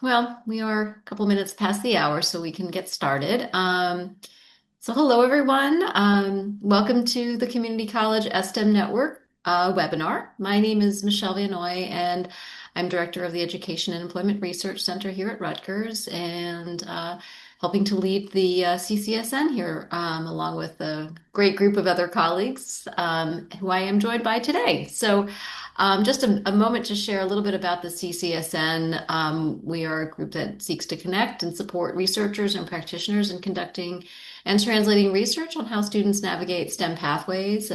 Well, we are a couple minutes past the hour, so we can get started. So hello, everyone. Welcome to the Community College STEM Network webinar. My name is Michelle Vanoy, and I'm Director of the Education and Employment Research Center here at Rutgers, and helping to lead the CCSN here, along with a great group of other colleagues who I am joined by today. Just a moment to share a little bit about the CCSN. We are a group that seeks to connect and support researchers and practitioners in conducting and translating research on how students navigate STEM pathways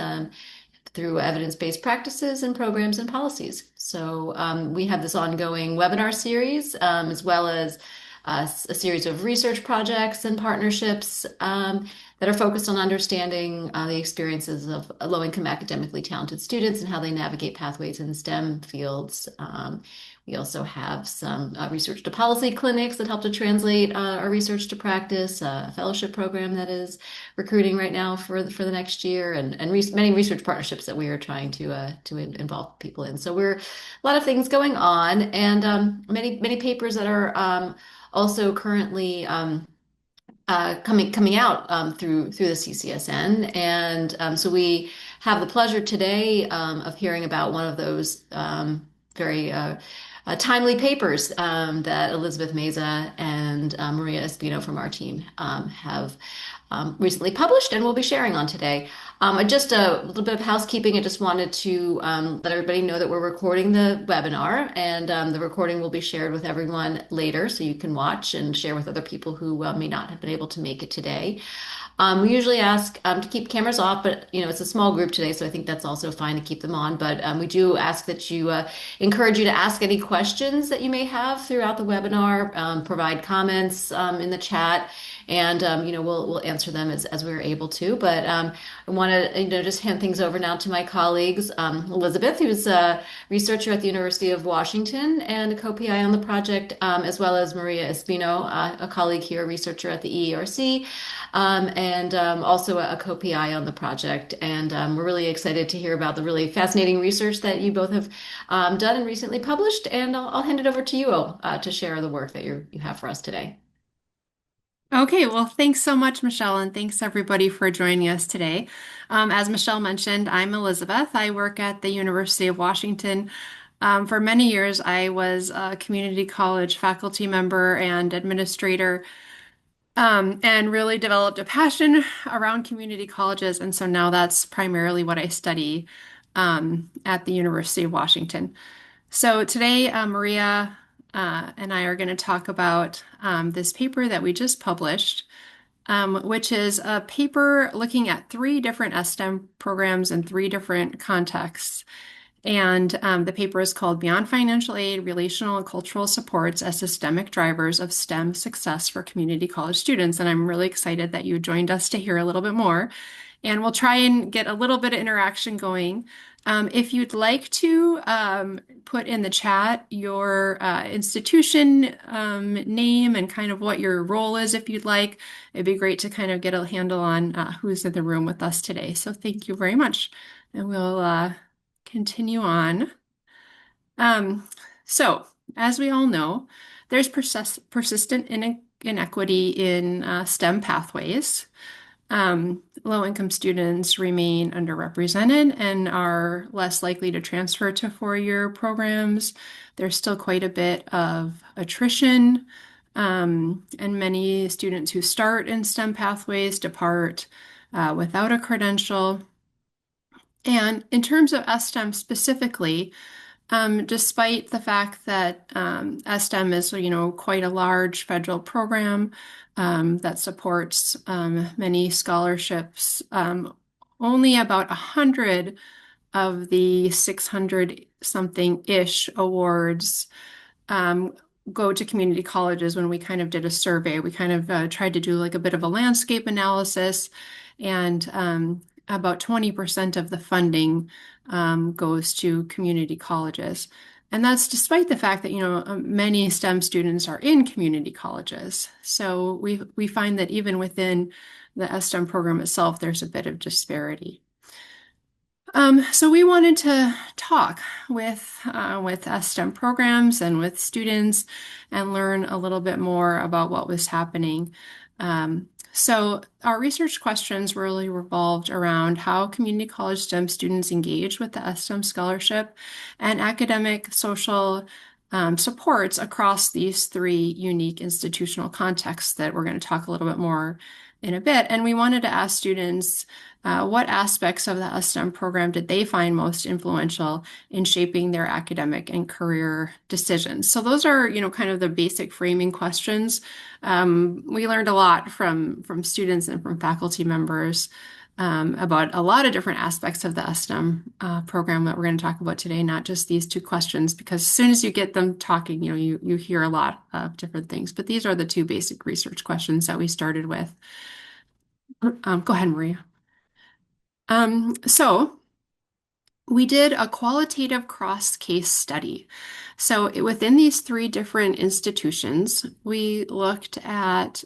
through evidence-based practices and programs and policies. We have this ongoing webinar series, as well as a series of research projects and partnerships that are focused on understanding the experiences of low-income academically talented students and how they navigate pathways in STEM fields. We also have some research to policy clinics that help to translate our research to practice, a fellowship program that is recruiting right now for the next year, and many research partnerships that we are trying to involve people in. So we're a lot of things going on, and many papers that are also currently coming out through the CCSN, and so we have the pleasure today of hearing about one of those very timely papers that Elizabeth Meza and Maria Espino from our team have recently published and will be sharing on today. Just a little bit of housekeeping. I just wanted to let everybody know that we're recording the webinar, and the recording will be shared with everyone later, so you can watch and share with other people who may not have been able to make it today. We usually ask to keep cameras off, but it's a small group today, so I think that's also fine to keep them on. But we do ask that you encourage you to ask any questions that you may have throughout the webinar, provide comments in the chat, and we'll answer them as we're able to. But I want to just hand things over now to my colleagues, Elizabeth, who's a researcher at the University of Washington and a co-PI on the project, as well as Maria Espino, a colleague here, a researcher at the EERC, and also a co-PI on the project. And we're really excited to hear about the really fascinating research that you both have done and recently published. And I'll hand it over to you to share the work that you have for us today. Okay, well, thanks so much, Michelle, and thanks everybody for joining us today. As Michelle mentioned, I'm Elizabeth. I work at the University of Washington. For many years, I was a community college faculty member and administrator, and really developed a passion around community colleges. And so now that's primarily what I study at the University of Washington. So today, Maria and I are going to talk about this paper that we just published, which is a paper looking at three different STEM programs in three different contexts. And the paper is called Beyond Financial Aid, Relational and Cultural Supports as Systemic Drivers of STEM Success for Community College Students. And I'm really excited that you joined us to hear a little bit more. And we'll try and get a little bit of interaction going. If you'd like to put in the chat your institution name and kind of what your role is, if you'd like, it'd be great to kind of get a handle on who's in the room with us today. So thank you very much. And we'll continue on. Um, so, as we all know, there's persistent inequity in STEM pathways. Low-income students remain underrepresented and are less likely to transfer to four-year programs. There's still quite a bit of attrition, and many students who start in STEM pathways depart without a credential. And in terms of STEM specifically, despite the fact that STEM is, quite a large federal program that supports many scholarships, only about 100 of the 600 something-ish awards go to community colleges. When we kind of did a survey, we kind of tried to do like a bit of a landscape analysis, and about 20% of the funding goes to community colleges. And that's despite the fact that, many STEM students are in community colleges. So we find that even within the STEM program itself, there's a bit of disparity. So we wanted to talk with STEM programs and with students and learn a little bit more about what was happening. So our research questions really revolved around how community college STEM students engage with the STEM scholarship and academic, social, supports across these three unique institutional contexts that we're going to talk a little bit more in a bit. And we wanted to ask students what aspects of the STEM program did they find most influential in shaping their academic and career decisions? So those are, kind of the basic framing questions. We learned a lot from students and from faculty members about a lot of different aspects of the STEM program that we're going to talk about today, not just these two questions, because as soon as you get them talking, you hear a lot of different things. But these are the two basic research questions that we started with. Go ahead, Maria. So we did a qualitative cross case study. So within these three different institutions, we looked at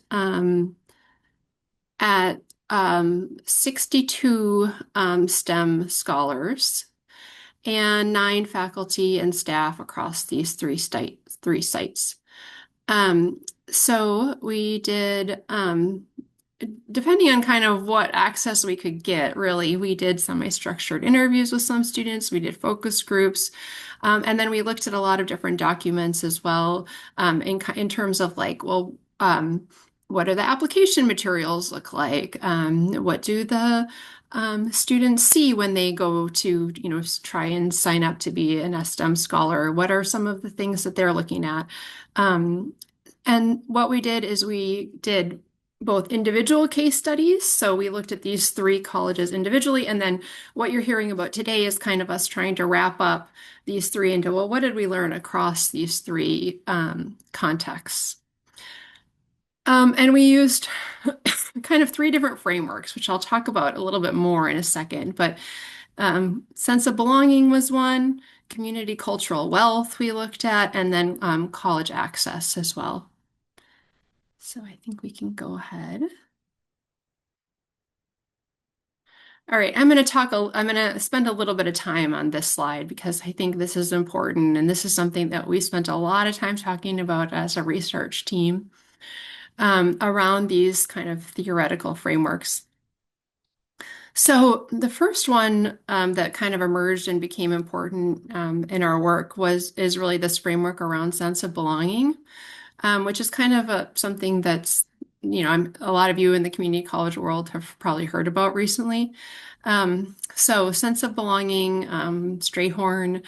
62 STEM scholars and 9 faculty and staff across these three sites. So we did, depending on kind of what access we could get, really, we did semi-structured interviews with some students, we did focus groups, and then we looked at a lot of different documents as well, in terms of like, well, what do the application materials look like? What do the students see when they go to, try and sign up to be an STEM scholar? What are some of the things that they're looking at? Um, and what we did is we did both individual case studies. So we looked at these three colleges individually. And then what you're hearing about today is kind of us trying to wrap up these three into, well, what did we learn across these three contexts? And we used kind of three different frameworks, which I'll talk about a little bit more in a second. But sense of belonging was one, community cultural wealth we looked at, and then college access as well. So I think we can go ahead. All right, I'm going to spend a little bit of time on this slide because I think this is important. And this is something that we spent a lot of time talking about as a research team around these kind of theoretical frameworks. So the first one that kind of emerged and became important in our work is really this framework around sense of belonging, which is kind of something that's, a lot of you in the community college world have probably heard about recently. So sense of belonging, Strayhorn,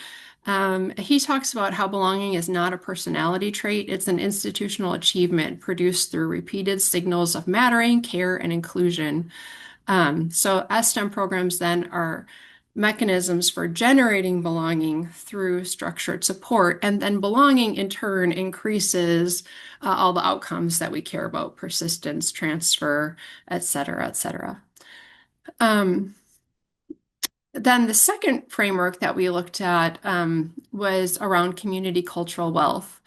he talks about how belonging is not a personality trait, it's an institutional achievement produced through repeated signals of mattering, care, and inclusion. So STEM programs then are mechanisms for generating belonging through structured support, and then belonging in turn increases all the outcomes that we care about, persistence, transfer, et cetera, et cetera. Then the second framework that we looked at was around community cultural wealth.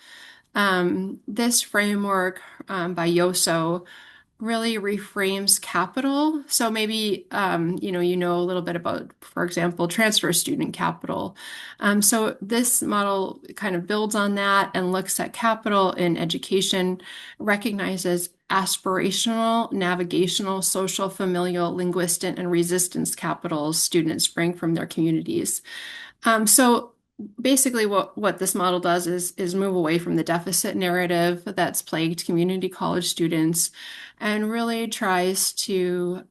This framework by Yoso really reframes capital. So maybe you know a little bit about, for example, transfer student capital. So this model kind of builds on that and looks at capital in education, recognizes aspirational, navigational, social, familial, linguistic, and resistance capitals students bring from their communities. So basically what this model does is move away from the deficit narrative that's plagued community college students and really tries to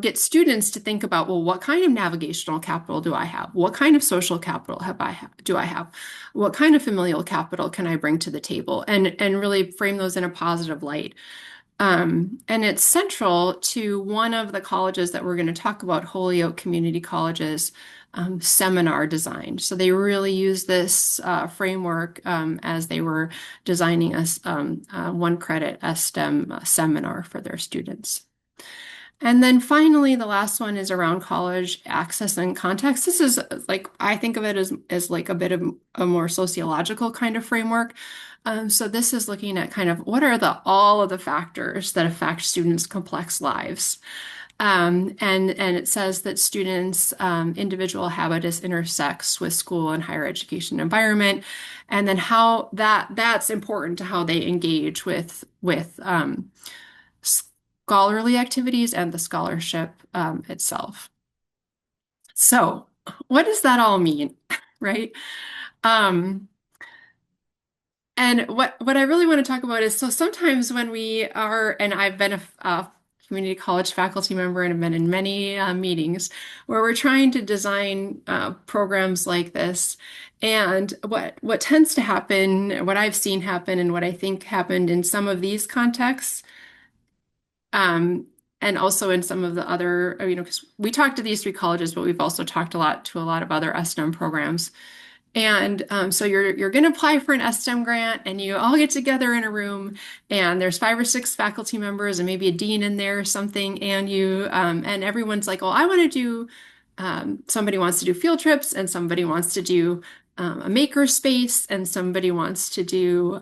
get students to think about, well, what kind of navigational capital do I have? What kind of social capital do I have? What kind of familial capital can I bring to the table? And really frame those in a positive light. And it's central to one of the colleges that we're going to talk about, Holyoke Community College's seminar design. So they really use this framework as they were designing a one credit STEM seminar for their students. And then finally, the last one is around college access and context. This is like, I think of it as like a bit of a more sociological kind of framework. So this is looking at kind of what are all of the factors that affect students' complex lives. And it says that students' individual habitus intersects with school and higher education environment, and then how that's important to how they engage with scholarly activities and the scholarship itself. So, what does that all mean, right? Um, and what I really want to talk about is so sometimes when we are, and I've been a community college faculty member and have been in many meetings where we're trying to design programs like this. And what tends to happen, what I've seen happen, and what I think happened in some of these contexts, um, and also in some of the other, because we talked to these three colleges, but we've also talked a lot to a lot of other STEM programs. And so you're going to apply for an STEM grant, and you all get together in a room, and there's 5 or 6 faculty members, and maybe a dean in there or something, and you and everyone's like, "Well, I want to do." Somebody wants to do field trips, and somebody wants to do a maker space, and somebody wants to do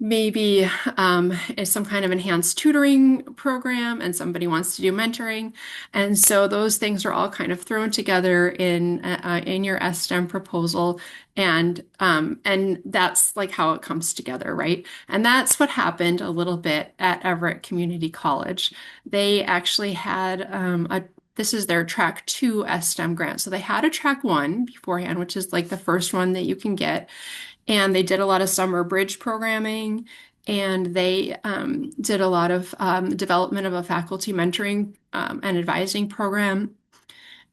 maybe is some kind of enhanced tutoring program, and somebody wants to do mentoring. And so those things are all kind of thrown together in your STEM proposal, and that's like how it comes together, right? And that's what happened a little bit at Everett Community College. They actually had a this is their track 2 STEM grant. So they had a track 1 beforehand, which is like the first one that you can get. And they did a lot of summer bridge programming, and they did a lot of development of a faculty mentoring and advising program.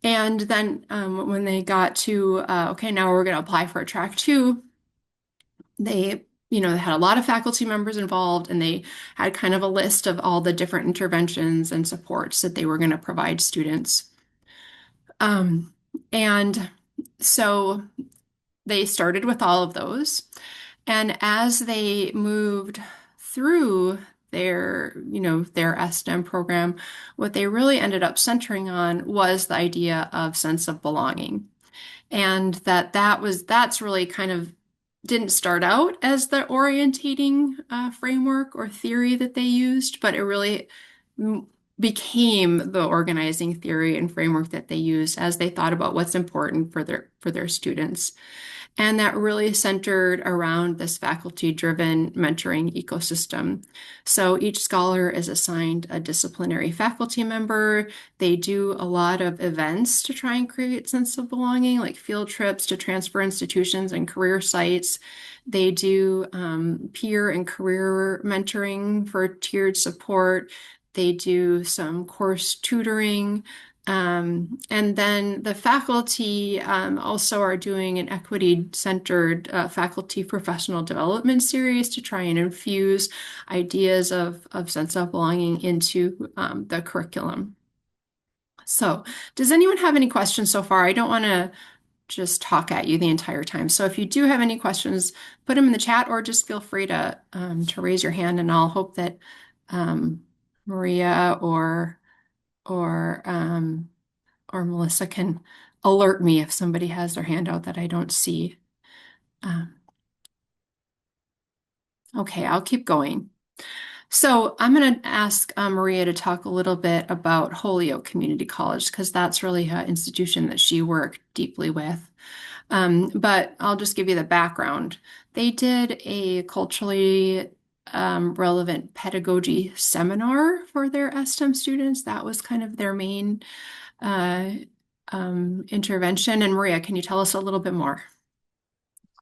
And then when they got to, okay, now we're going to apply for a track 2, they had a lot of faculty members involved, and they had kind of a list of all the different interventions and supports that they were going to provide students. Um, and so they started with all of those. And as they moved through their STEM program, what they really ended up centering on was the idea of sense of belonging. And that's really kind of didn't start out as the orientating framework or theory that they used, but it really mm, became the organizing theory and framework that they used as they thought about what's important for their students. And that really centered around this faculty-driven mentoring ecosystem. So each scholar is assigned a disciplinary faculty member. They do a lot of events to try and create sense of belonging, like field trips to transfer institutions and career sites. They do peer and career mentoring for tiered support. They do some course tutoring. And then the faculty also are doing an equity-centered faculty professional development series to try and infuse ideas of sense of belonging into the curriculum. So, does anyone have any questions so far? I don't want to just talk at you the entire time. So if you do have any questions, put them in the chat, or just feel free to raise your hand, and I'll hope that Maria or or Melissa can alert me if somebody has their hand out that I don't see. Um, okay, I'll keep going. So I'm going to ask Maria to talk a little bit about Holyoke Community College, because that's really an institution that she worked deeply with. But I'll just give you the background. They did a culturally relevant pedagogy seminar for their STEM students. That was kind of their main uh, intervention. And Maria, can you tell us a little bit more?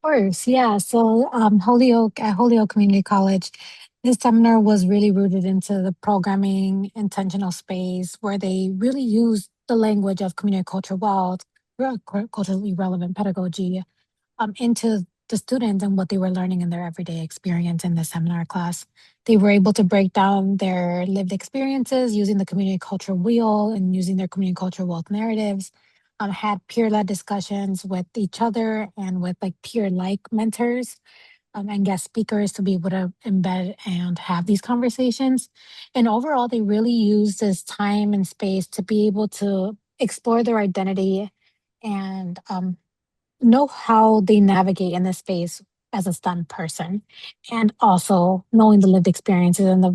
Course, yeah. So Holyoke at Holyoke Community College, this seminar was really rooted into the programming intentional space where they really used the language of community culture well, culturally relevant pedagogy into the students and what they were learning in their everyday experience in the seminar class. They were able to break down their lived experiences using the community culture wheel and using their community culture wealth narratives. Had peer-led discussions with each other and with like peer-like mentors and guest speakers to be able to embed and have these conversations. And overall, they really use this time and space to be able to explore their identity and know how they navigate in this space as a STEM person, and also knowing the lived experiences and the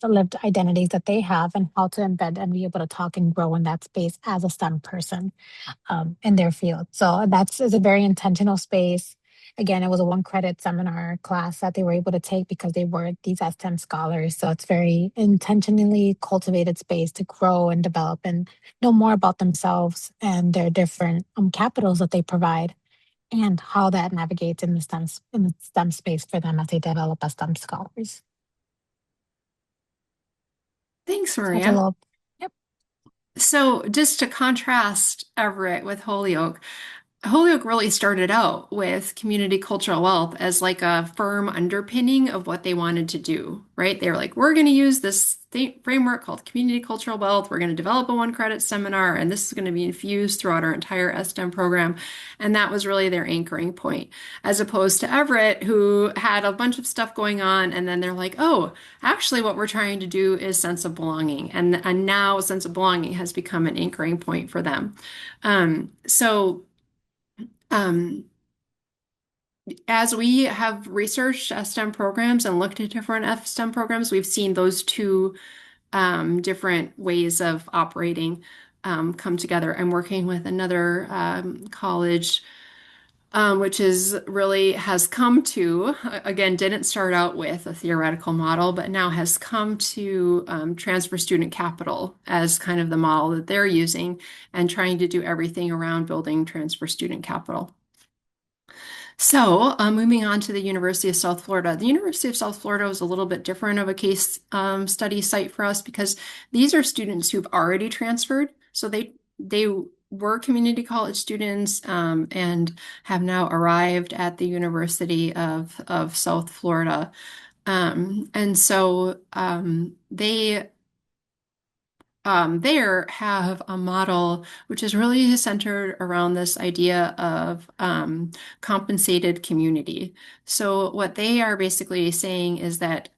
lived identities that they have and how to embed and be able to talk and grow in that space as a STEM person in their field. So that's is a very intentional space. Again, it was a 1 credit seminar class that they were able to take because they were these STEM scholars. So it's very intentionally cultivated space to grow and develop and know more about themselves and their different capitals that they provide and how that navigates in the STEM space for them as they develop as STEM scholars. Thanks, So that's a Maria. little, yep. So just to contrast Everett with Holyoke, Holyoke really started out with community cultural wealth as like a firm underpinning of what they wanted to do, right? They were like, we're going to use this framework called community cultural wealth. We're going to develop a 1 credit seminar, and this is going to be infused throughout our entire STEM program. And that was really their anchoring point, as opposed to Everett, who had a bunch of stuff going on. And then they're like, oh, actually, what we're trying to do is sense of belonging. And now sense of belonging has become an anchoring point for them. So, um, as we have researched STEM programs and looked at different STEM programs, we've seen those two different ways of operating come together. I'm working with another college, which is really has come to, again, didn't start out with a theoretical model, but now has come to transfer student capital as kind of the model that they're using and trying to do everything around building transfer student capital. So, moving on to the University of South Florida. The University of South Florida was a little bit different of a case study site for us because these are students who've already transferred. So they were community college students and have now arrived at the University of South Florida. They there have a model which is really centered around this idea of compensated community. So what they are basically saying is that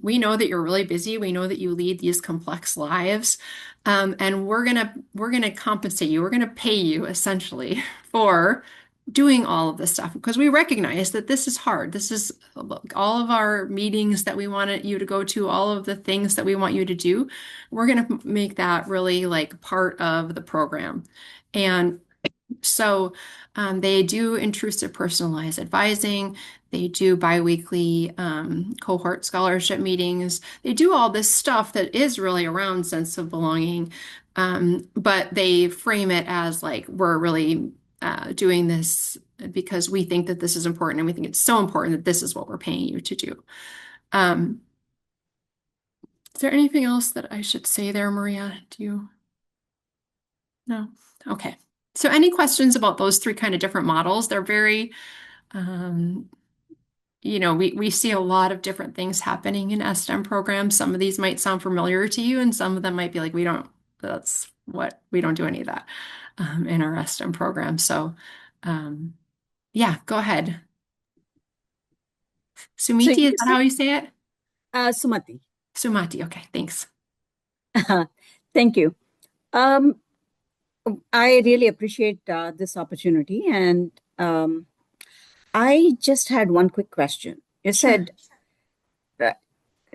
we know that you're really busy. We know that you lead these complex lives, and we're gonna compensate you. We're gonna pay you essentially for doing all of this stuff because we recognize that this is hard. This is all of our meetings that we wanted you to go to, all of the things that we want you to do. We're going to make that really like part of the program. And so they do intrusive personalized advising. They do biweekly cohort scholarship meetings. They do all this stuff that is really around sense of belonging, but they frame it as like we're really doing this because we think that this is important and we think it's so important that this is what we're paying you to do. Um, is there anything else that I should say there, Maria? Do you? No? Okay. So any questions about those three kind of different models? They're very, um, we see a lot of different things happening in STEM programs. Some of these might sound familiar to you, and some of them might be like, we don't do any of that in our STEM program. So, um, yeah, go ahead. So Sumiti, is you that said, how you say it? Sumati, Sumati. Okay, thanks. thank you. Um, I really appreciate this opportunity. And I just had one quick question. You Sure. said, uh,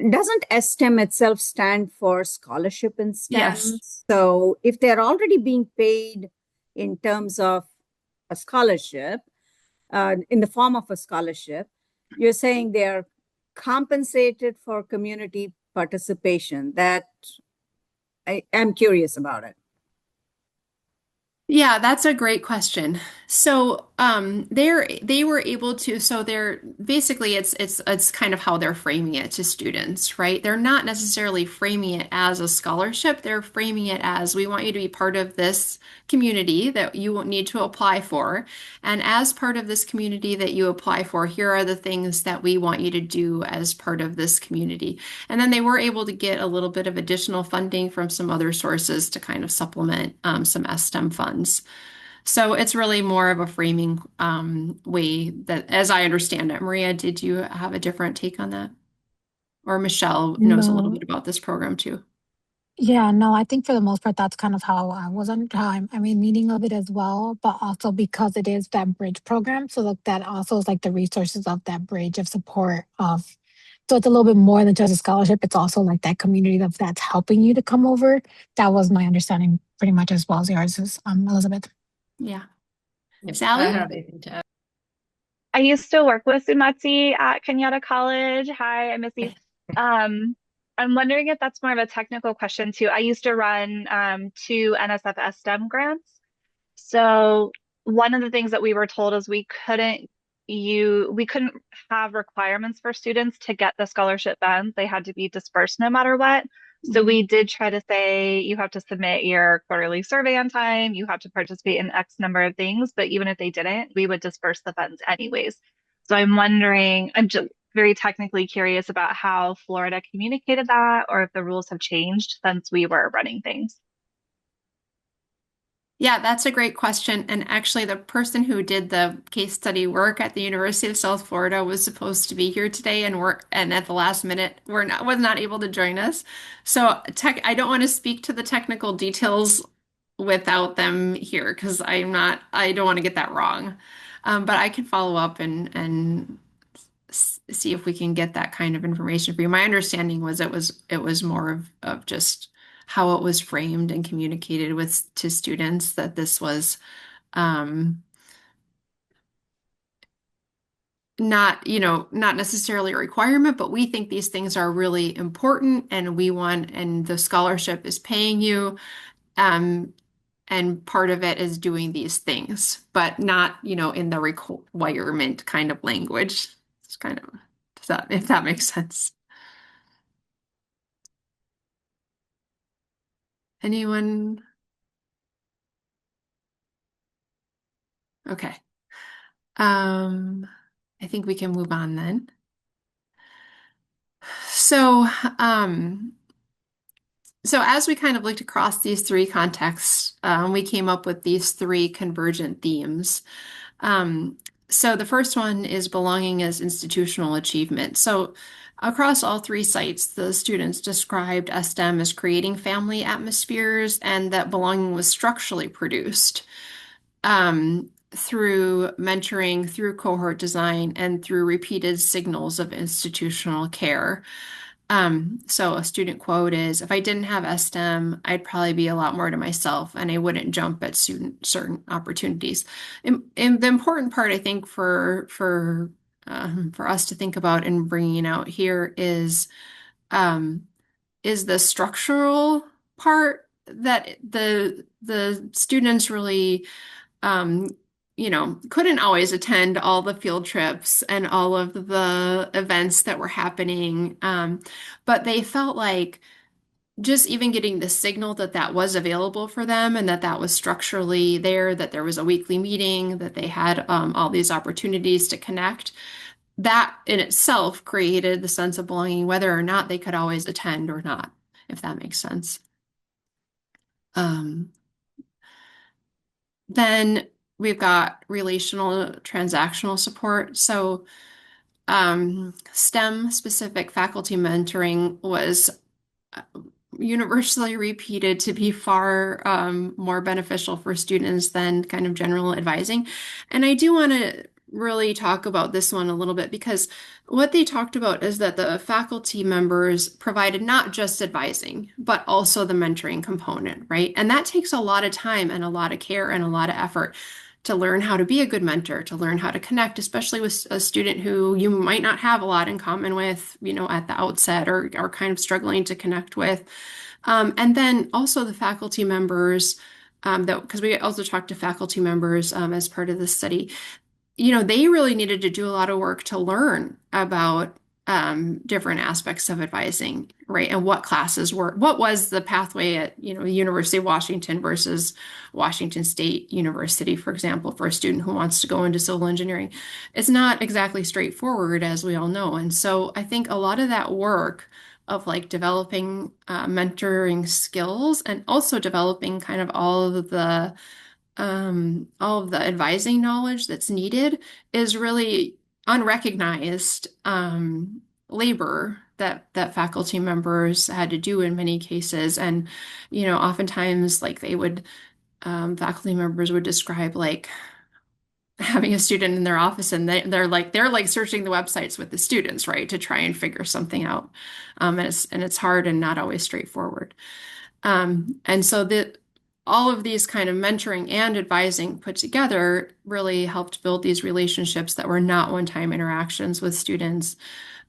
doesn't STEM itself stand for scholarship in Yes. STEM? So if they're already being paid in terms of a scholarship, in the form of a scholarship, you're saying they're compensated for community participation. That I am curious about it. Yeah, that's a great question. So, they were able to, so they're basically it's kind of how they're framing it to students, right? They're not necessarily framing it as a scholarship. They're framing it as we want you to be part of this community that you won't need to apply for. And as part of this community that you apply for, here are the things that we want you to do as part of this community. And then they were able to get a little bit of additional funding from some other sources to kind of supplement some STEM funds. So it's really more of a framing way that, as I understand it. Maria, did you have a different take on that? Or Michelle knows a little No, bit about this program too. Yeah, no, I think for the most part, that's kind of how I was on time. I mean, meaning of it as well, but also because it is that bridge program. So like that also is like the resources of that bridge of support of, so it's a little bit more than just a scholarship. It's also like that community that's helping you to come over. That was my understanding pretty much as well as yours is, Elizabeth. Yeah. If I Sally? have anything to add. I used to work with Sumatsi at Kenyatta College. Hi, I'm Missy. Um, I'm wondering if that's more of a technical question too. I used to run two NSF STEM grants. So one of the things that we were told is we couldn't have requirements for students to get the scholarship funds. They had to be dispersed no matter what. So Mhm. we did try to say you have to submit your quarterly survey on time, you have to participate in X number of things, but even if they didn't, we would disperse the funds anyways. So I'm wondering, I'm just very technically curious about how Florida communicated that or if the rules have changed since we were running things. Yeah, that's a great question. And actually, the person who did the case study work at the University of South Florida was supposed to be here today, and at the last minute was not able to join us. So I don't want to speak to the technical details without them here because I don't want to get that wrong. But I can follow up and see if we can get that kind of information for you. My understanding was it was more of just how it was framed and communicated with to students that this was um, not, not necessarily a requirement, but we think these things are really important and and the scholarship is paying you. Um, and part of it is doing these things, but not, in the requirement kind of language. It's kind of, if that makes sense. Anyone? Okay. Um, I think we can move on then. So, um, so as we kind of looked across these three contexts, we came up with these three convergent themes. Um, so the first one is belonging as institutional achievement. So across all three sites, the students described STEM as creating family atmospheres and that belonging was structurally produced. Through mentoring, through cohort design, and through repeated signals of institutional care. So a student quote is, if I didn't have STEM, I'd probably be a lot more to myself and I wouldn't jump at certain opportunities. And the important part, I think, for us to think about and bringing out here um, is the structural part that the students really um, couldn't always attend all the field trips and all of the events that were happening. But they felt like just even getting the signal that that was available for them and that that was structurally there, that there was a weekly meeting, that they had all these opportunities to connect, that in itself created the sense of belonging, whether or not they could always attend or not, if that makes sense. Um, Then we've got relational transactional support. So STEM specific faculty mentoring was universally repeated to be far more beneficial for students than kind of general advising. And I do want to really talk about this one a little bit because what they talked about is that the faculty members provided not just advising, but also the mentoring component, right? And that takes a lot of time and a lot of care and a lot of effort to learn how to be a good mentor, to learn how to connect, especially with a student who you might not have a lot in common with, at the outset or are kind of struggling to connect with. And then also the faculty members, that because we also talked to faculty members as part of this study, they really needed to do a lot of work to learn about different aspects of advising, right? And what was the pathway at, the University of Washington versus Washington State University, for example, for a student who wants to go into civil engineering. It's not exactly straightforward, as we all know. And so I think a lot of that work of like developing mentoring skills and also developing kind of all of the advising knowledge that's needed is really unrecognized labor that faculty members had to do in many cases. And, oftentimes like they would, faculty members would describe like having a student in their office and they're like searching the websites with the students, right, to try and figure something out. And it's hard and not always straightforward. And so all of these kind of mentoring and advising put together really helped build these relationships that were not one-time interactions with students.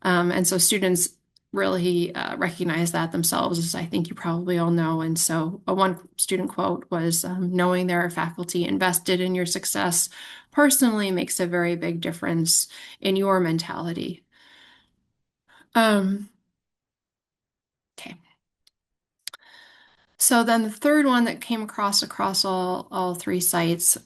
And so students really recognize that themselves, as I think you probably all know. And so one student quote was, knowing there are faculty invested in your success personally makes a very big difference in your mentality. Okay. So then the third one that came across all three sites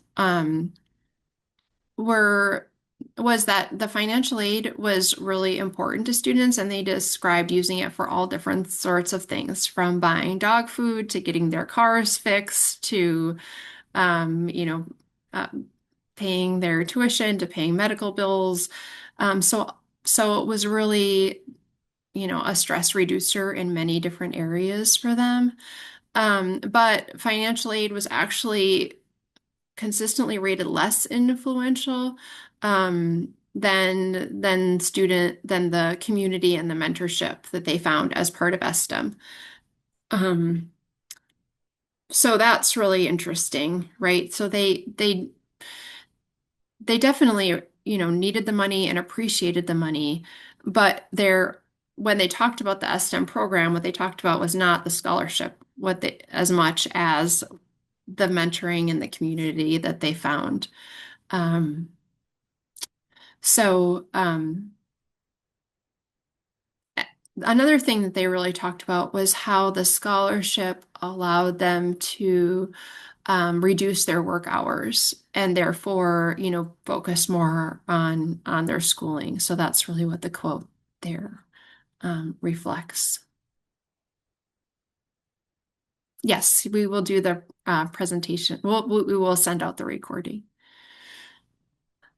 was that the financial aid was really important to students, and they described using it for all different sorts of things, from buying dog food to getting their cars fixed to um, you know uh, paying their tuition to paying medical bills. So it was really, a stress reducer in many different areas for them. But financial aid was actually consistently rated less influential than the community and the mentorship that they found as part of STEM. Um, so that's really interesting, right? So they definitely, needed the money and appreciated the money, but when they talked about the STEM program, what they talked about was not the scholarship, as much as the mentoring and the community that they found. Um, so another thing that they really talked about was how the scholarship allowed them to reduce their work hours and therefore, focus more on their schooling. So that's really what the quote there reflects. Yes, we will do the presentation. We will send out the recording.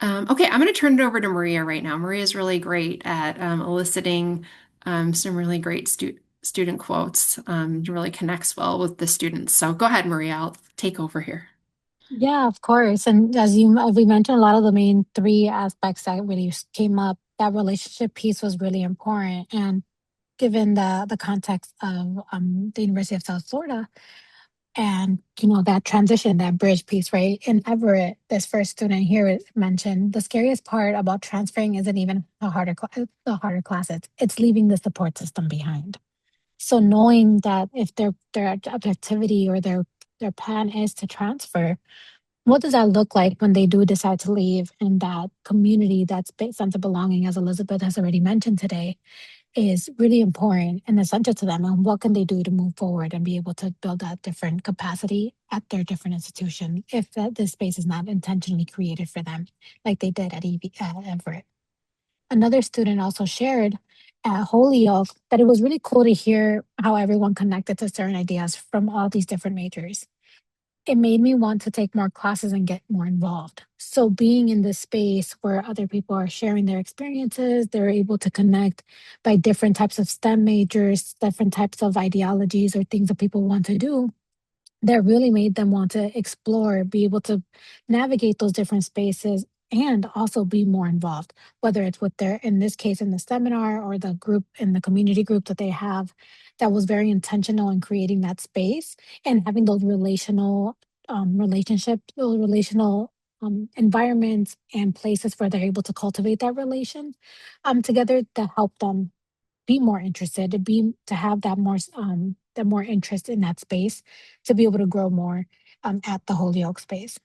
Okay, I'm going to turn it over to Maria right now. Maria is really great at eliciting some really great student quotes. Really connects well with the students. So go ahead, Maria. I'll take over here. Yeah, of course. And as we mentioned, a lot of the main three aspects that really came up, that relationship piece was really important. And given the context of the University of South Florida, and that transition, that bridge piece, right? In Everett, this first student here mentioned the scariest part about transferring isn't even the harder classes. It's leaving the support system behind. So knowing that if their objectivity or their plan is to transfer, what does that look like when they do decide to leave? And that community, that sense of belonging, as Elizabeth has already mentioned today, is really important and essential to them. And what can they do to move forward and be able to build that different capacity at their different institution if this space is not intentionally created for them, like they did at Everett. Another student also shared at Holyoke that it was really cool to hear how everyone connected to certain ideas from all these different majors. It made me want to take more classes and get more involved. So being in this space where other people are sharing their experiences, they're able to connect by different types of STEM majors, different types of ideologies or things that people want to do, that really made them want to explore, be able to navigate those different spaces and also be more involved, whether it's with their, in this case, in the seminar or the group in the community group that they have, that was very intentional in creating that space and having those relational relationships, those relational environments and places where they're able to cultivate that relation together to help them be more interested, to have that more interest in that space, to be able to grow more at the Holyoke space.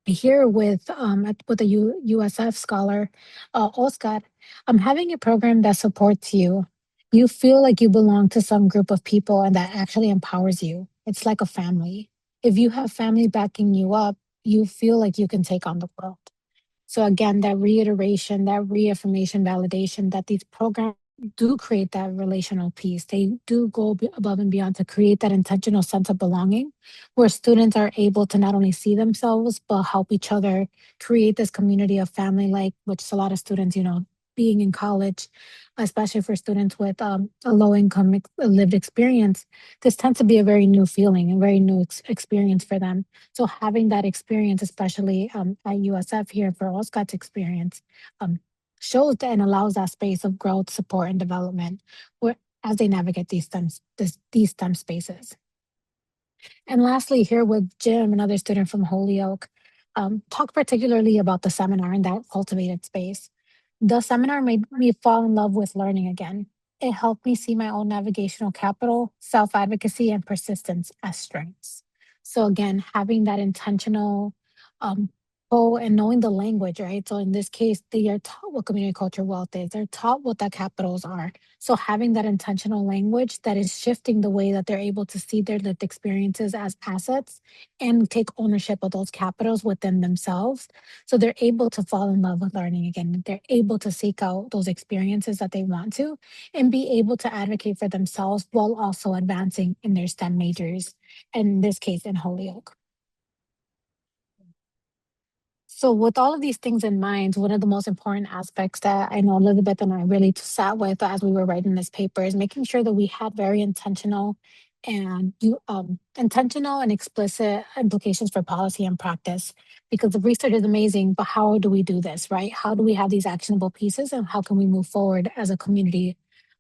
Here with a USF scholar, Oscar, having a program that supports you, you feel like you belong to some group of people and that actually empowers you. It's like a family. If you have family backing you up, you feel like you can take on the world. So again, that reiteration, that reaffirmation, validation that these programs do create that relational piece. They do go above and beyond to create that intentional sense of belonging where students are able to not only see themselves, but help each other create this community of family, like which a lot of students, being in college, especially for students with a low income lived experience, this tends to be a very new feeling and very new experience for them. So having that experience, especially at USF here for OSCOT's experience, um, shows that and allows that space of growth, support, and development where, as they navigate these STEM spaces. And lastly, here with Jim, another student from Holyoke, talk particularly about the seminar and that cultivated space. The seminar made me fall in love with learning again. It helped me see my own navigational capital, self advocacy, and persistence as strengths. So, again, having that intentional um, pull and knowing the language, right? So, in this case, they are taught what community culture wealth is, they're taught what the capitals are. So having that intentional language that is shifting the way that they're able to see their lived experiences as assets and take ownership of those capitals within themselves. So they're able to fall in love with learning again. They're able to seek out those experiences that they want to and be able to advocate for themselves while also advancing in their STEM majors, in this case in Holyoke. So, with all of these things in mind, one of the most important aspects that I know Elizabeth and I really sat with as we were writing this paper is making sure that we had very intentional and explicit implications for policy and practice. Because the research is amazing, but how do we do this, right? How do we have these actionable pieces, and how can we move forward as a community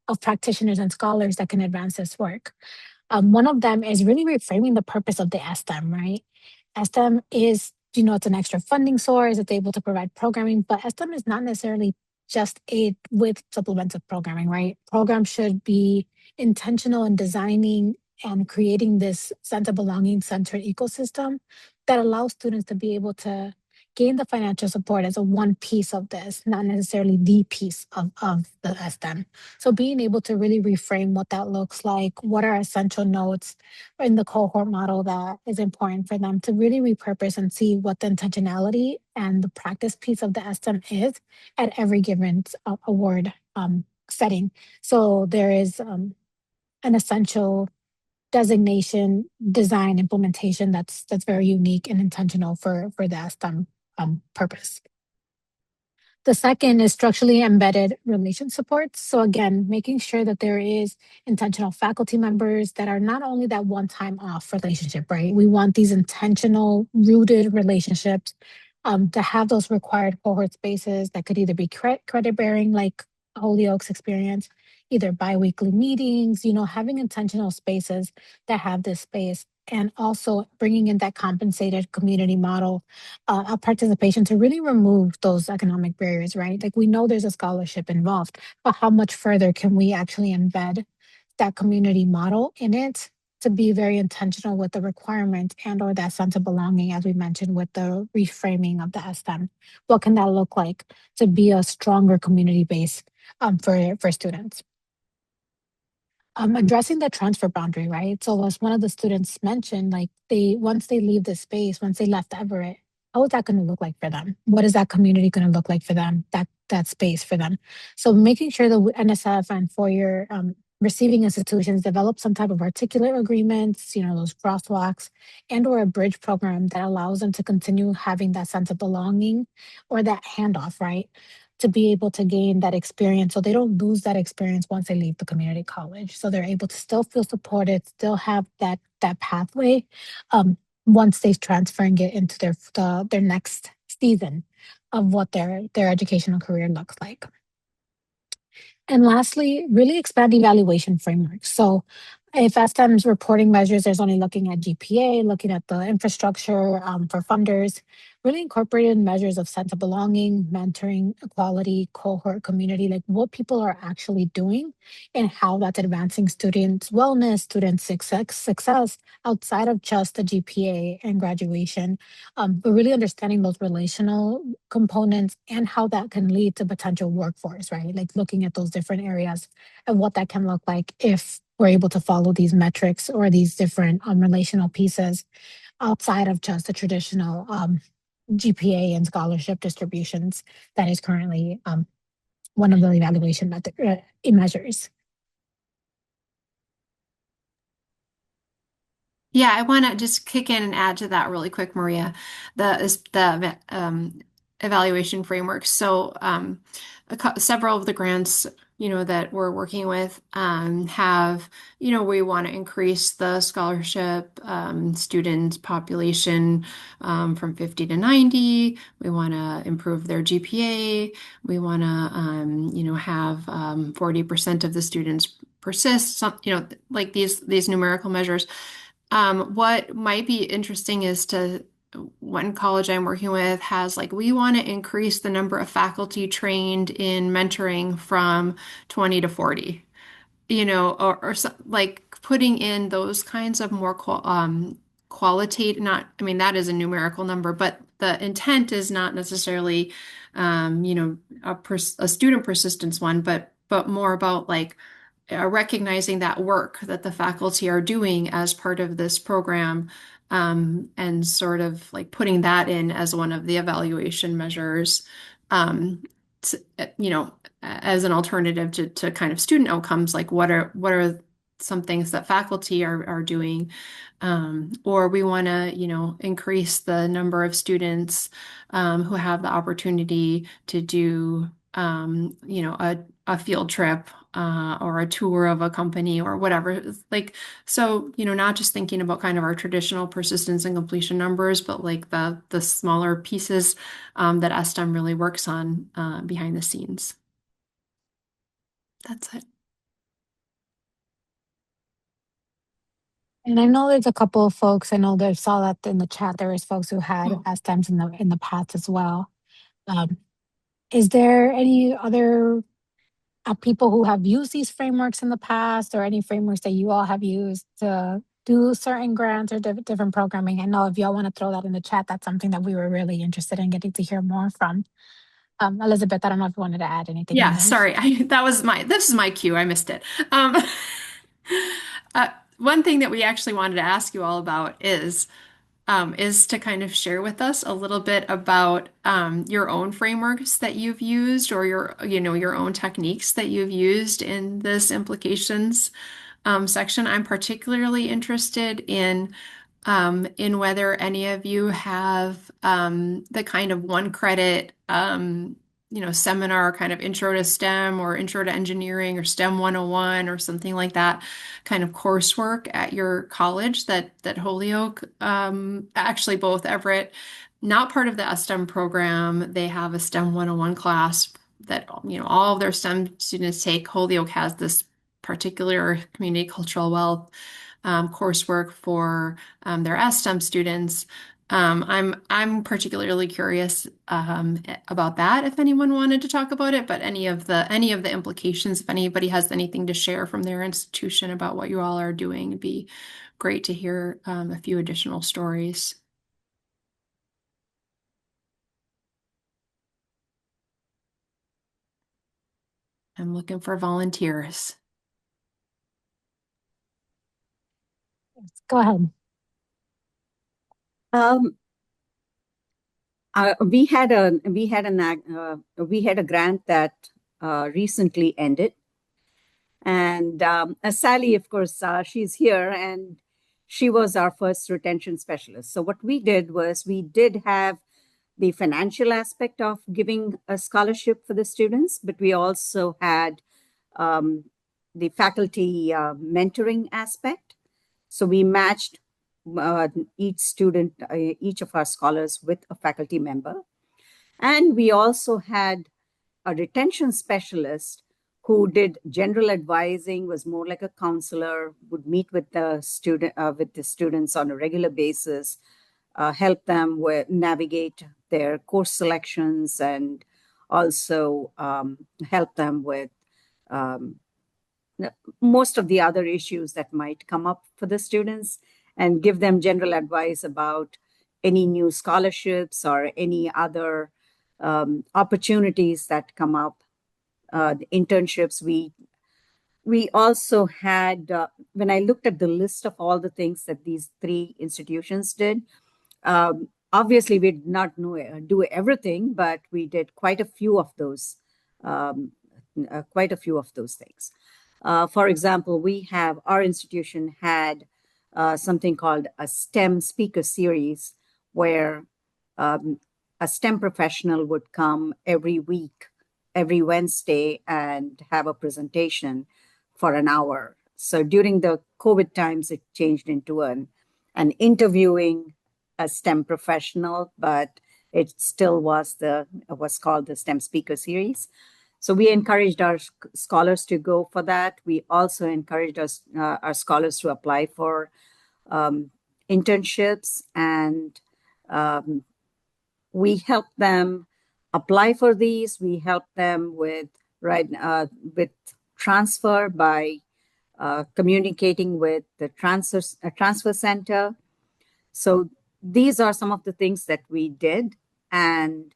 of practitioners and scholars that can advance this work? One of them is really reframing the purpose of the STEM, right? STEM is, it's an extra funding source, it's able to provide programming, but STEM is not necessarily just aid with supplemental programming, right? Programs should be intentional in designing and creating this sense of belonging centered ecosystem that allows students to be able to gain the financial support as a one piece of this, not necessarily the piece of the STEM. So being able to really reframe what that looks like, what are essential notes in the cohort model that is important for them to really repurpose and see what the intentionality and the practice piece of the STEM is at every given award setting. So there is an essential designation, design, implementation that's very unique and intentional for the STEM purpose. The second is structurally embedded relation supports. So again, making sure that there is intentional faculty members that are not only that one time off relationship, right? We want these intentional rooted relationships to have those required cohort spaces that could either be credit bearing like Holyoke's experience, either biweekly meetings, having intentional spaces that have this space and also bringing in that compensated community model of participation to really remove those economic barriers, right? Like we know there's a scholarship involved, but how much further can we actually embed that community model in it to be very intentional with the requirement and or that sense of belonging, as we mentioned with the reframing of the STEM? What can that look like to be a stronger community base for students? Addressing the transfer boundary, right? So as one of the students mentioned, like once they leave the space, once they left Everett, how is that going to look like for them? What is that community going to look like for them? That space for them. So making sure that NSF and for your receiving institutions develop some type of articulate agreements, those crosswalks, and or a bridge program that allows them to continue having that sense of belonging or that handoff, right? To be able to gain that experience so they don't lose that experience once they leave the community college. So they're able to still feel supported, still have that pathway once they transfer and get into their next season of what their educational career looks like. And lastly, really expand evaluation frameworks. So if STEM's reporting measures, there's only looking at GPA, looking at the infrastructure for funders, really incorporated measures of sense of belonging, mentoring, equality, cohort, community, like what people are actually doing and how that's advancing students' wellness, student success outside of just the GPA and graduation, but really understanding those relational components and how that can lead to potential workforce, right? Like looking at those different areas and what that can look like if we're able to follow these metrics or these different relational pieces outside of just the traditional GPA and scholarship distributions that is currently one of the evaluation measures. Yeah, I want to just kick in and add to that really quick, Maria. The evaluation frameworks. So several of the grants, that we're working with have, we want to increase the scholarship student population from 50 to 90. We want to improve their GPA. We want to, have 40% of the students persist, like these numerical measures. What might be interesting is one college I'm working with has like, we want to increase the number of faculty trained in mentoring from 20 to 40, like putting in those kinds of more qualitative, not, I mean, that is a numerical number, but the intent is not necessarily, a student persistence one, but more about like recognizing that work that the faculty are doing as part of this program, and sort of like putting that in as one of the evaluation measures, um, as an alternative to kind of student outcomes, like what are some things that faculty are doing, or we want to, increase the number of students who have the opportunity to do, a field trip or a tour of a company or whatever. Like, so, not just thinking about kind of our traditional persistence and completion numbers, but like the smaller pieces that STEM really works on behind the scenes. That's it. And I know there's a couple of folks, I know there saw that in the chat, there was folks who had STEMs in the past as well. Is there any other people who have used these frameworks in the past, or any frameworks that you all have used to do certain grants or different programming? I know if y'all want to throw that in the chat, that's something that we were really interested in getting to hear more from. Elizabeth, I don't know if you wanted to add anything on Yeah, this. sorry. This is my cue. I missed it. One thing that we actually wanted to ask you all about is to kind of share with us a little bit about your own frameworks that you've used, or your own techniques that you've used in this implications section. I'm particularly interested in whether any of you have the kind of one credit, seminar, kind of intro to STEM or intro to engineering or STEM 101 or something like that kind of coursework at your college that Holyoke, actually both Everett, not part of the STEM program. They have a STEM 101 class that, all of their STEM students take. Holyoke has this particular community cultural wealth coursework for their STEM students. I'm particularly curious about that. If anyone wanted to talk about it, but any of the implications, if anybody has anything to share from their institution about what you all are doing, it'd be great to hear a few additional stories. I'm looking for volunteers. Go ahead. We had a grant that recently ended, and Sally, of course, she's here, and she was our first retention specialist. So what we did was we did have the financial aspect of giving a scholarship for the students, but we also had the faculty mentoring aspect. So we matched each student, each of our scholars with a faculty member. And we also had a retention specialist who did general advising, was more like a counselor, would meet with the students on a regular basis, help them navigate their course selections, and also help them with most of the other issues that might come up for the students, and give them general advice about any new scholarships or any other opportunities that come up, the internships. We also had, when I looked at the list of all the things that these three institutions did, obviously we did not do everything, but we did quite a few of those, things. For example, our institution had something called a STEM speaker series, where a STEM professional would come every week, every Wednesday, and have a presentation for an hour. So during the COVID times, it changed into an interviewing a STEM professional, but it still was called the STEM Speaker Series. So we encouraged our scholars to go for that. We also encouraged our scholars to apply for um, internships, and um, we help them apply for these. We help them with transfer by communicating with the transfer center. So these are some of the things that we did, and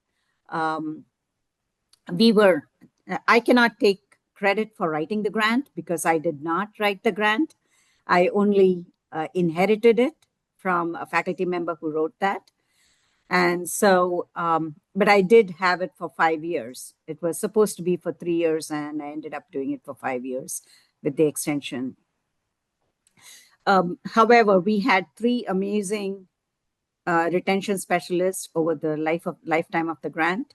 um, we were. I cannot take credit for writing the grant because I did not write the grant. I only inherited it from a faculty member who wrote that. And so, but I did have it for 5 years. It was supposed to be for 3 years, and I ended up doing it for 5 years with the extension. However, we had three amazing retention specialists over the lifetime of the grant.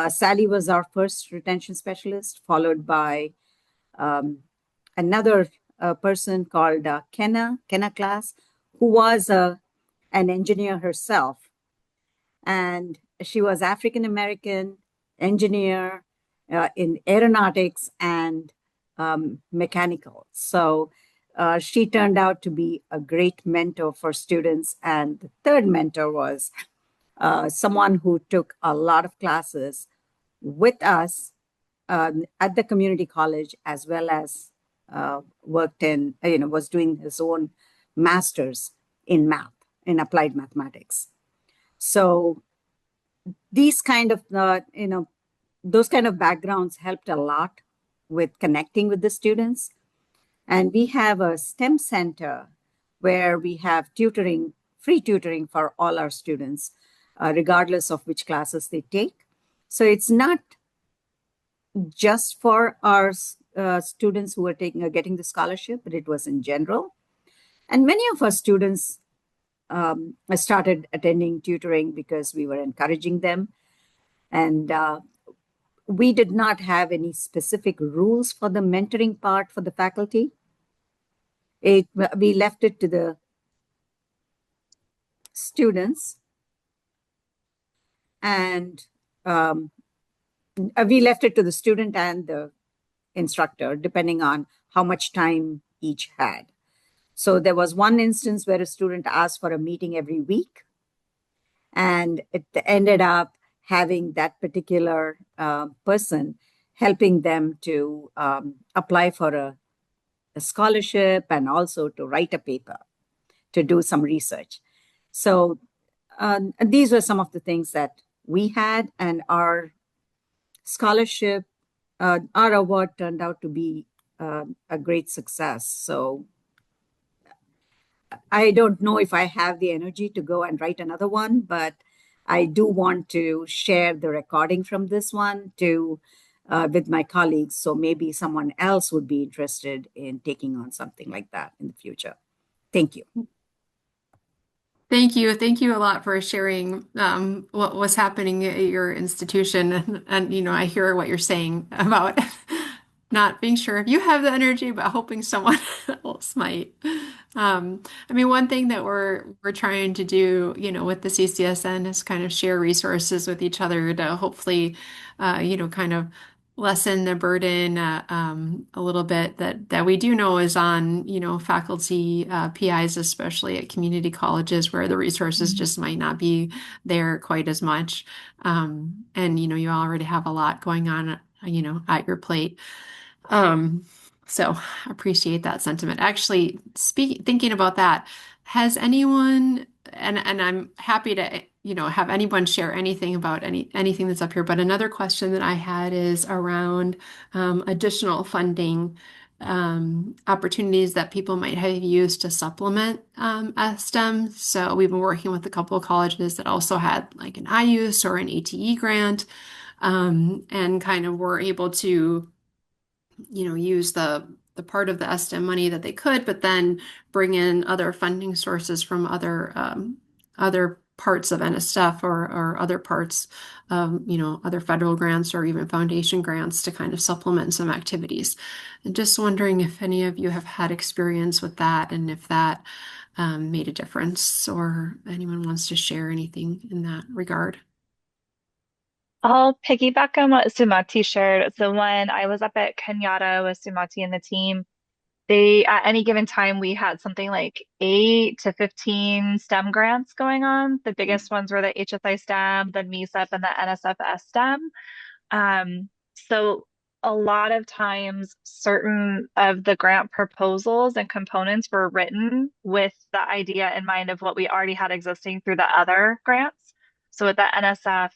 Sally was our first retention specialist, followed by another person called Kenna Class, who was an engineer herself, and she was African American engineer in aeronautics and mechanical. So she turned out to be a great mentor for students. And the third mentor was someone who took a lot of classes with us at the community college, as well as worked in, was doing his own master's in math, in applied mathematics. So these kind of, those kind of backgrounds helped a lot with connecting with the students. And we have a STEM center where we have tutoring, free tutoring for all our students, regardless of which classes they take. So it's not just for our students who are getting the scholarship, but it was in general. And many of our students started attending tutoring because we were encouraging them. And we did not have any specific rules for the mentoring part for the faculty. We left it to the students, and we left it to the student and the instructor, depending on how much time each had. So there was one instance where a student asked for a meeting every week, and it ended up having that particular person helping them to apply for a scholarship and also to write a paper, to do some research. So these were some of the things that we had, and our scholarship, our award turned out to be a great success. So I don't know if I have the energy to go and write another one, but I do want to share the recording from this one to with my colleagues. So maybe someone else would be interested in taking on something like that in the future. Thank you. Thank you. Thank you a lot for sharing what was happening at your institution. And I hear what you're saying about not being sure if you have the energy, but hoping someone else might. I mean, one thing that we're trying to do, with the CCSN is kind of share resources with each other to hopefully, kind of lessen the burden a little bit that we do know is on, faculty, PIs, especially at community colleges where the resources just might not be there quite as much. And, you already have a lot going on, at your plate. So appreciate that sentiment. Actually, thinking about that, has anyone, and I'm happy to, have anyone share anything about anything that's up here. But another question that I had is around additional funding opportunities that people might have used to supplement STEM. So we've been working with a couple of colleges that also had like an IUS or an ATE grant, and kind of were able to use the part of the STEM money that they could, but then bring in other funding sources from other parts of NSF or other parts of, other federal grants or even foundation grants to kind of supplement some activities. And just wondering if any of you have had experience with that and if that made a difference or anyone wants to share anything in that regard. I'll piggyback on what Sumati shared. So when I was up at Kenyatta with Sumati and the team, they at any given time we had something like 8 to 15 STEM grants going on. The biggest ones were the HSI STEM, the MESEP, and the NSFS STEM. So a lot of times, certain of the grant proposals and components were written with the idea in mind of what we already had existing through the other grants. So with the NSF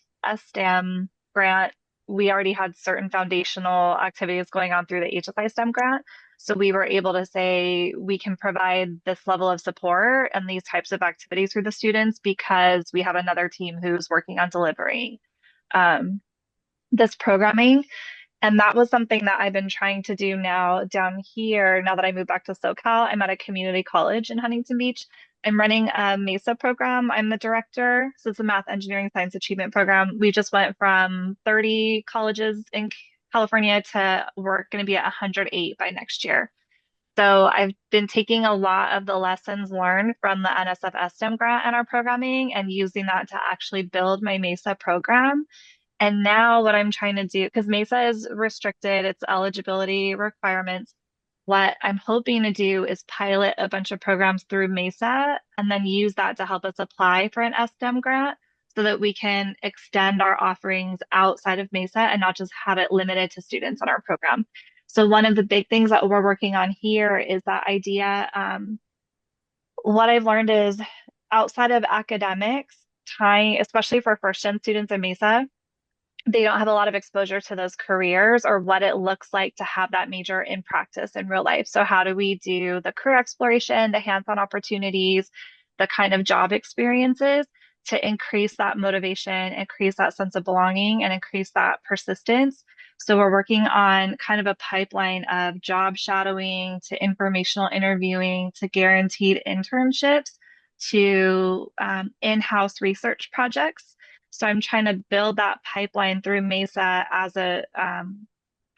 STEM grant, we already had certain foundational activities going on through the HSI STEM grant. So we were able to say we can provide this level of support and these types of activities for the students because we have another team who's working on delivering um, this programming. And that was something that I've been trying to do now down here. Now that I moved back to SoCal, I'm at a community college in Huntington Beach. I'm running a MESA program. I'm the director. So it's a math, engineering, science achievement program. We just went from 30 colleges in California to we're going to be at 108 by next year. So I've been taking a lot of the lessons learned from the NSF STEM grant and our programming and using that to actually build my MESA program. And now what I'm trying to do, because MESA is restricted, its eligibility requirements. What I'm hoping to do is pilot a bunch of programs through MESA and then use that to help us apply for an STEM grant so that we can extend our offerings outside of MESA and not just have it limited to students on our program. So one of the big things that we're working on here is that idea. What I've learned is outside of academics, tying, especially for first-gen students in MESA, they don't have a lot of exposure to those careers or what it looks like to have that major in practice in real life. So, how do we do the career exploration, the hands-on opportunities, the kind of job experiences to increase that motivation, increase that sense of belonging, and increase that persistence? So, we're working on kind of a pipeline of job shadowing to informational interviewing to guaranteed internships to in-house research projects. So I'm trying to build that pipeline through MESA as a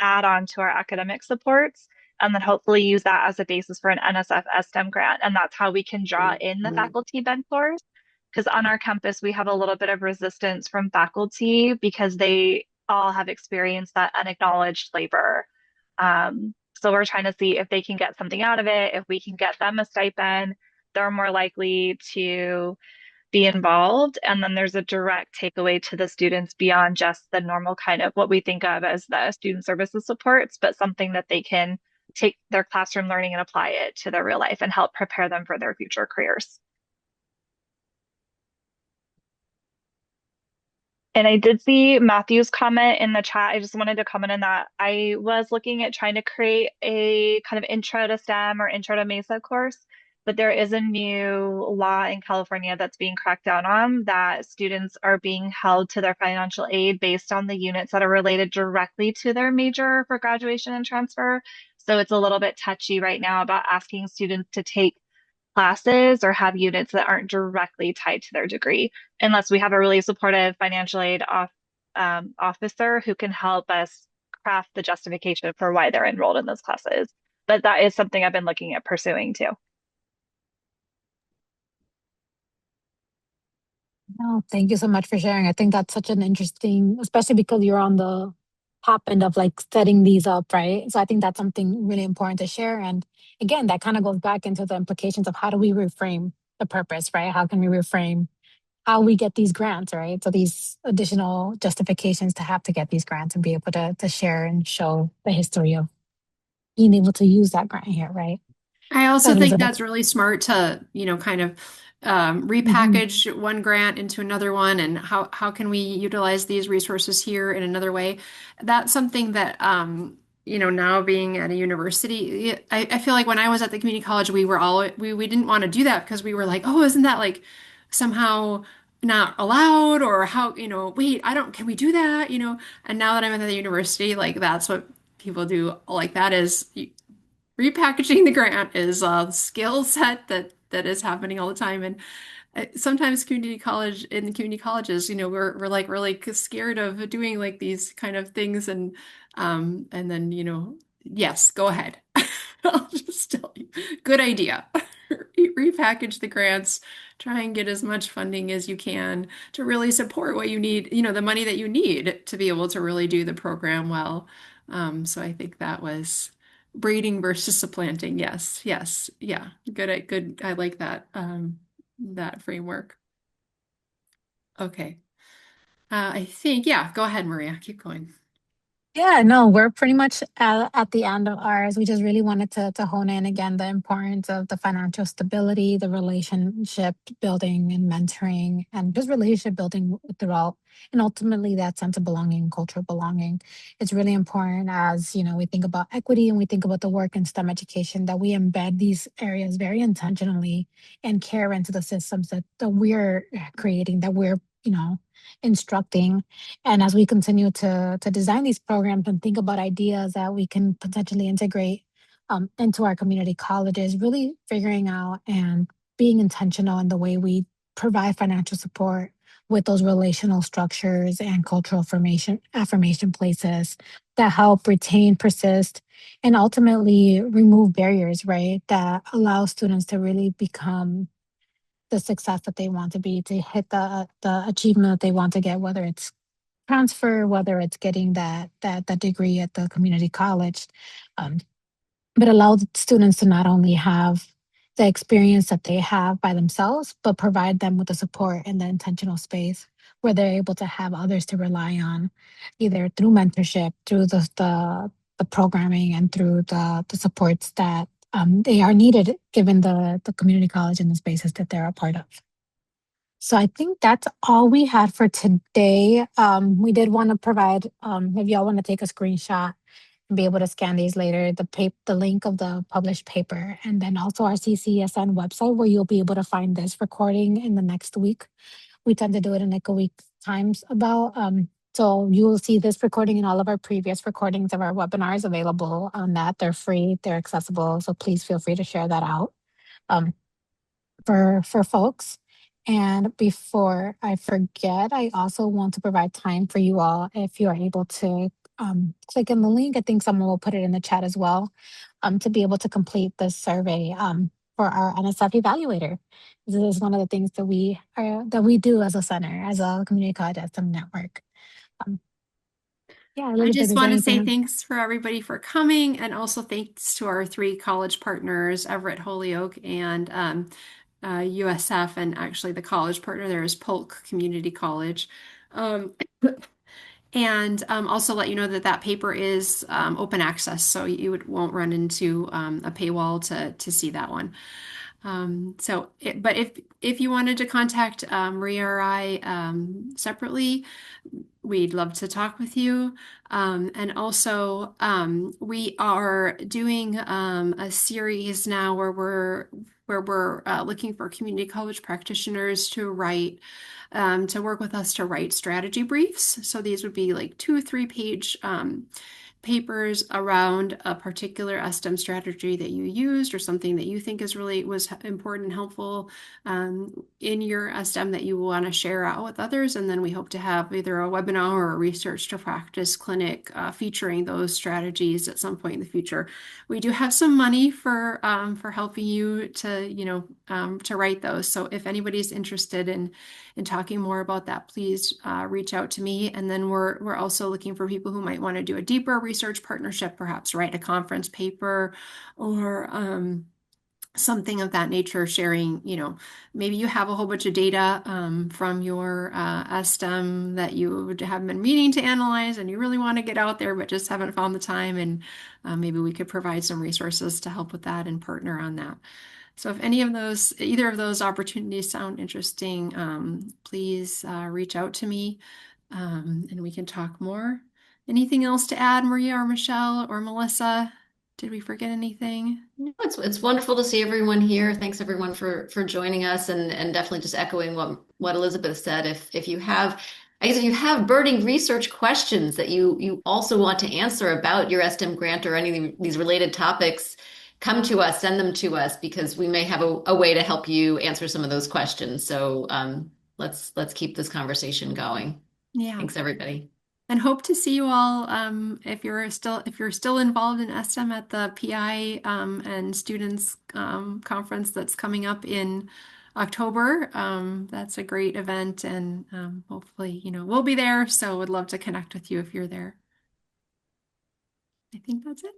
add-on to our academic supports, and then hopefully use that as a basis for an NSF STEM grant. And that's how we can draw in the faculty mentors. Because on our campus, we have a little bit of resistance from faculty because they all have experienced that unacknowledged labor. So we're trying to see if they can get something out of it, if we can get them a stipend, they're more likely to be involved. And then there's a direct takeaway to the students beyond just the normal kind of what we think of as the student services supports, but something that they can take their classroom learning and apply it to their real life and help prepare them for their future careers. And I did see Matthew's comment in the chat. I just wanted to comment on that. I was looking at trying to create a kind of intro to STEM or intro to MESA course, but there is a new law in California that's being cracked down on that students are being held to their financial aid based on the units that are related directly to their major for graduation and transfer. So it's a little bit touchy right now about asking students to take classes or have units that aren't directly tied to their degree, unless we have a really supportive financial aid officer who can help us craft the justification for why they're enrolled in those classes. But that is something I've been looking at pursuing too. No, thank you so much for sharing. I think that's such an interesting, especially because you're on the top end of like setting these up, right? So I think that's something really important to share. And again, that kind of goes back into the implications of how do we reframe the purpose, right? How can we reframe how we get these grants, right? So these additional justifications to have to get these grants and be able to share and show the history of being able to use that grant here, right? I So also think Elizabeth. that's really smart to, kind of Mhm. repackage one grant into another one, and how can we utilize these resources here in another way? That's something that, now being at a university, I feel like when I was at the community college, we didn't want to do that because we were like, oh, isn't that like somehow not allowed? Or how, wait, can we do that? And now that I'm at the university, like that's what people do. Like that is repackaging the grant is a skill set that is happening all the time. And sometimes community college in the community colleges, we're like really scared of doing like these kind of things, and then yes, go ahead. I'll just tell you, good idea. Repackage the grants, try and get as much funding as you can to really support what you need, the money that you need to be able to really do the program well. So I think that was breeding versus supplanting. Yes, yes, yeah, good. I like that. That framework. Okay. I think, yeah, go ahead, Maria. Keep going. Yeah, no, we're pretty much at the end of ours. We just really wanted to hone in again the importance of the financial stability, the relationship building and mentoring, and just relationship building throughout, and ultimately that sense of belonging, cultural belonging. It's really important as we think about equity and we think about the work in STEM education that we embed these areas very intentionally and care into the systems that we're creating, that we're instructing. And as we continue to design these programs and think about ideas that we can potentially integrate into our community colleges, really figuring out and being intentional in the way we provide financial support with those relational structures and cultural formation affirmation places that help retain, persist, and ultimately remove barriers, right? That allow students to really become the success that they want to be, to hit the achievement that they want to get, whether it's transfer, whether it's getting that degree at the community college, um, but allow the students to not only have the experience that they have by themselves, but provide them with the support and the intentional space where they're able to have others to rely on, either through mentorship, through the programming, and through the supports that they are needed given the community college and the spaces that they're a part of. So I think that's all we had for today. We did want to provide, if y'all want to take a screenshot and be able to scan these later, the link of the published paper, and then also our CCSN website where you'll be able to find this recording in the next week. We tend to do it in like a week times about. So you will see this recording and all of our previous recordings of our webinars available on that. They're free, they're accessible. So please feel free to share that out. Um, for folks. And before I forget, I also want to provide time for you all if you are able to click in the link. I think someone will put it in the chat as well, to be able to complete this survey for our NSF evaluator. This is one of the things that we do as a center, as a community college SM network. Um, yeah, I Elizabeth, just is there want to say anything? thanks for everybody for coming, and also thanks to our three college partners, Everett, Holyoke, and USF, and actually the college partner there is Polk Community College. Um, and also let you know that that paper is open access, so won't run into a paywall to see that one. But if you wanted to contact Maria or I separately, we'd love to talk with you. And also, we are doing a series now where we're looking for community college practitioners to work with us to write strategy briefs. So these would be like 2 or 3 page papers around a particular STEM strategy that you used or something that you think was important and helpful in your STEM that you want to share out with others. And then we hope to have either a webinar or a research to practice clinic featuring those strategies at some point in the future. We do have some money for helping you to write those. So if anybody's interested in talking more about that, please reach out to me. And then we're also looking for people who might want to do a deeper research partnership, perhaps write a conference paper or something of that nature, sharing, maybe you have a whole bunch of data from your STEM that you have been meaning to analyze and you really want to get out there, but just haven't found the time. And maybe we could provide some resources to help with that and partner on that. So if either of those opportunities sound interesting, please reach out to me and we can talk more. Anything else to add, Maria or Michelle or Melissa? Did we forget anything? No, it's wonderful to see everyone here. Thanks everyone for joining us, and definitely just echoing what Elizabeth said. If you have, I guess if you have burning research questions that you also want to answer about your STEM grant or any of these related topics, come to us, send them to us because we may have a way to help you answer some of those questions. So let's keep this conversation going. Yeah. Thanks, everybody. And hope to see you all if you're still involved in STEM at the PI and students conference that's coming up in October. That's a great event, and hopefully, we'll be there. So would love to connect with you if you're there. I think that's it.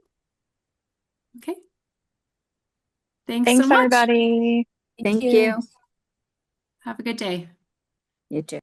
Okay. Thanks so Thanks, much. everybody. Thank Thank you. you. Have a good day. You too.